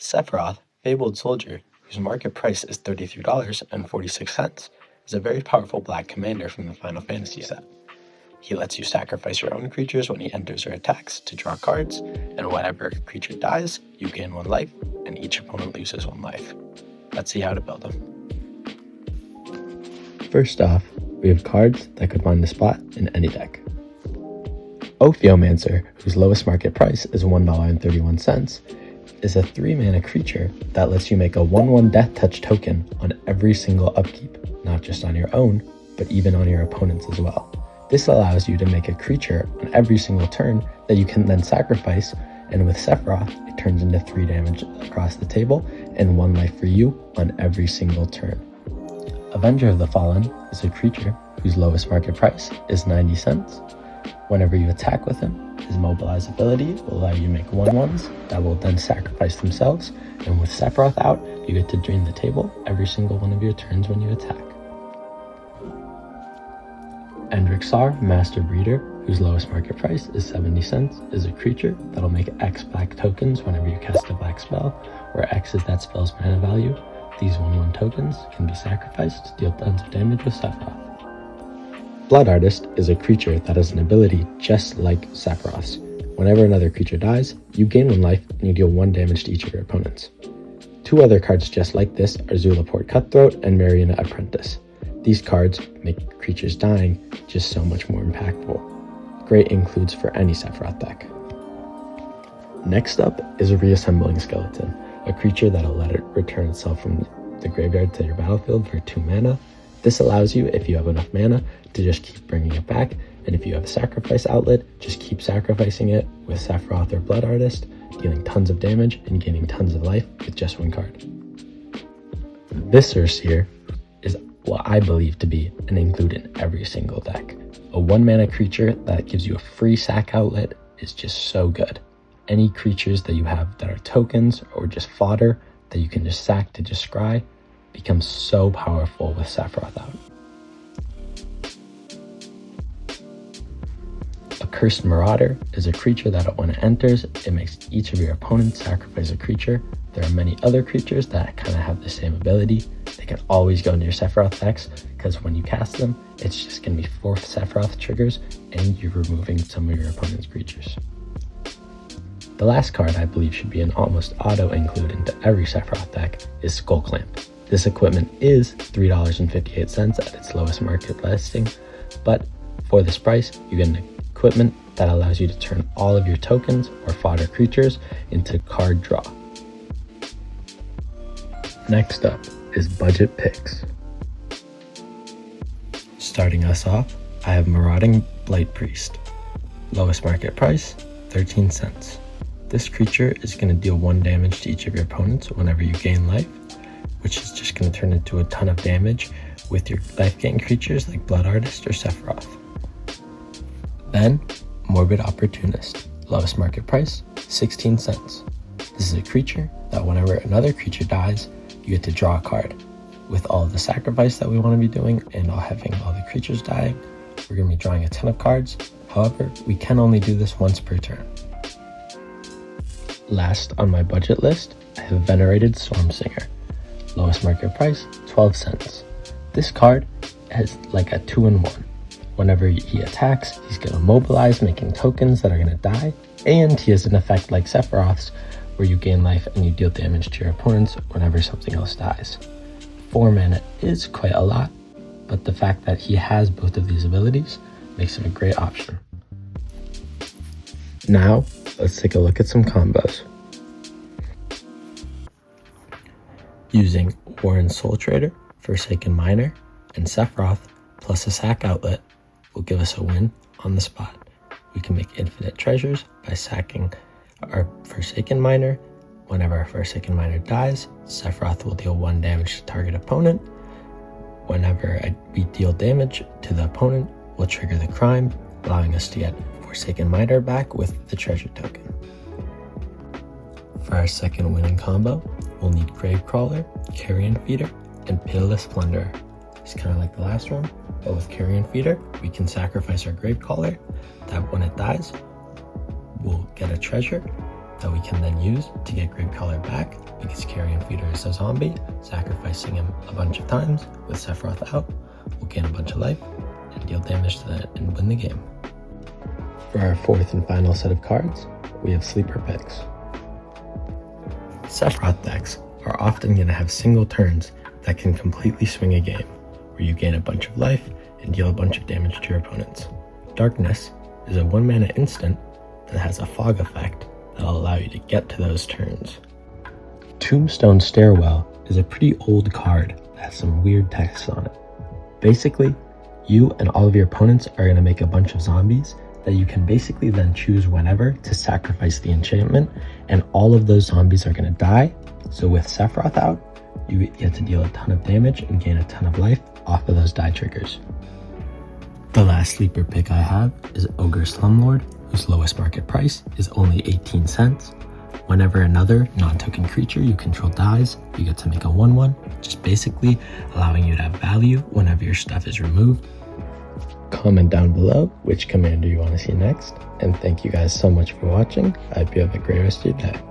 Sephiroth, Fabled Soldier, whose market price is $33.46, is a very powerful black commander from the Final Fantasy set. He lets you sacrifice your own creatures when he enters or attacks to draw cards, and whenever a creature dies, you gain 1 life, and each opponent loses 1 life. Let's see how to build him. First off, we have cards that could find a spot in any deck. Ophiomancer, whose lowest market price is $1.31, is a 3-mana creature that lets you make a 1/1 Death Touch token on every single upkeep, not just on your own, but even on your opponent's as well. This allows you to make a creature on every single turn that you can then sacrifice, and with Sephiroth, it turns into 3 damage across the table and 1 life for you on every single turn. Avenger of the Fallen is a creature whose lowest market price is 90 cents. Whenever you attack with him, his Mobilize ability will allow you to make 1/1s that will then sacrifice themselves, and with Sephiroth out, you get to drain the table every single one of your turns when you attack. Endrixar, Master Breeder, whose lowest market price is 70 cents, is a creature that'll make X black tokens whenever you cast a black spell, where X is that spell's mana value. These 1/1 tokens can be sacrificed to deal tons of damage with Sephiroth. Blood Artist is a creature that has an ability just like Sephiroth's. Whenever another creature dies, you gain 1 life and you deal 1 damage to each of your opponents. 2 other cards just like this are Zulaport Cutthroat and Marionette Apprentice. These cards make creatures dying just so much more impactful. Great includes for any Sephiroth deck. Next up is a Reassembling Skeleton, a creature that'll let it return itself from the graveyard to your battlefield for 2 mana. This allows you, if you have enough mana, to just keep bringing it back, and if you have a sacrifice outlet, just keep sacrificing it with Sephiroth or Blood Artist, dealing tons of damage and gaining tons of life with just 1 card. Viscera Seer is what I believe to be an include in every single deck. A 1-mana creature that gives you a free sack outlet is just so good. Any creatures that you have that are tokens or just fodder that you can just sack to just scry becomes so powerful with Sephiroth out. A Cursed Marauder is a creature that when it enters, it makes each of your opponents sacrifice a creature. There are many other creatures that kind of have the same ability. They can always go into your Sephiroth decks, because when you cast them, it's just going to be 4 Sephiroth triggers, and you're removing some of your opponent's creatures. The last card I believe should be an almost auto-include into every Sephiroth deck is Skull Clamp. This equipment is $3.58 at its lowest market listing, but for this price, you get an equipment that allows you to turn all of your tokens or fodder creatures into card draw. Next up is budget picks. Starting us off, I have Marauding Blight Priest. Lowest market price, 13 cents. This creature is going to deal 1 damage to each of your opponents whenever you gain life, which is just going to turn into a ton of damage with your life gain creatures like Blood Artist or Sephiroth. Then, Morbid Opportunist. Lowest market price, 16 cents. This is a creature that whenever another creature dies, you get to draw a card. With all of the sacrifice that we want to be doing and having all the creatures dying, we're going to be drawing a ton of cards. However, we can only do this once per turn. Last on my budget list, I have Venerated Stormsinger. Lowest market price, 12 cents. This card has like a 2-in-1. Whenever he attacks, he's going to mobilize, making tokens that are going to die, and he has an effect like Sephiroth's, where you gain life and you deal damage to your opponents whenever something else dies. 4 mana is quite a lot, but the fact that he has both of these abilities makes him a great option. Now, let's take a look at some combos. Using Warren Soul Trader, Forsaken Miner, and Sephiroth plus a sack outlet will give us a win on the spot. We can make infinite treasures by sacking our Forsaken Miner. Whenever our Forsaken Miner dies, Sephiroth will deal 1 damage to target opponent. Whenever we deal damage to the opponent, we'll trigger the crime, allowing us to get Forsaken Miner back with the treasure token. For our second winning combo, we'll need Gravecrawler, Carrion Feeder, and Pitiless Plunderer. It's kind of like the last one, but with Carrion Feeder, we can sacrifice our Gravecrawler, that when it dies, we'll get a treasure, that we can then use to get Grid Color back, because Carrion Feeder is a zombie. Sacrificing him a bunch of times with Sephiroth out will gain a bunch of life and deal damage to that and win the game. For our fourth and final set of cards, we have sleeper picks. Sephiroth decks are often going to have single turns that can completely swing a game, where you gain a bunch of life and deal a bunch of damage to your opponents. Darkness is a 1-mana instant that has a fog effect that'll allow you to get to those turns. Tombstone Stairwell is a pretty old card that has some weird text on it. Basically, you and all of your opponents are going to make a bunch of zombies that you can basically then choose whenever to sacrifice the enchantment, and all of those zombies are going to die. So with Sephiroth out, you get to deal a ton of damage and gain a ton of life off of those die triggers. The last sleeper pick I have is Ogre Slumlord, whose lowest market price is only 18 cents. Whenever another non-token creature you control dies, you get to make a 1/1, just basically allowing you to have value whenever your stuff is removed. Comment down below which commander you want to see next, and thank you guys so much for watching. I hope you have a great rest of your day.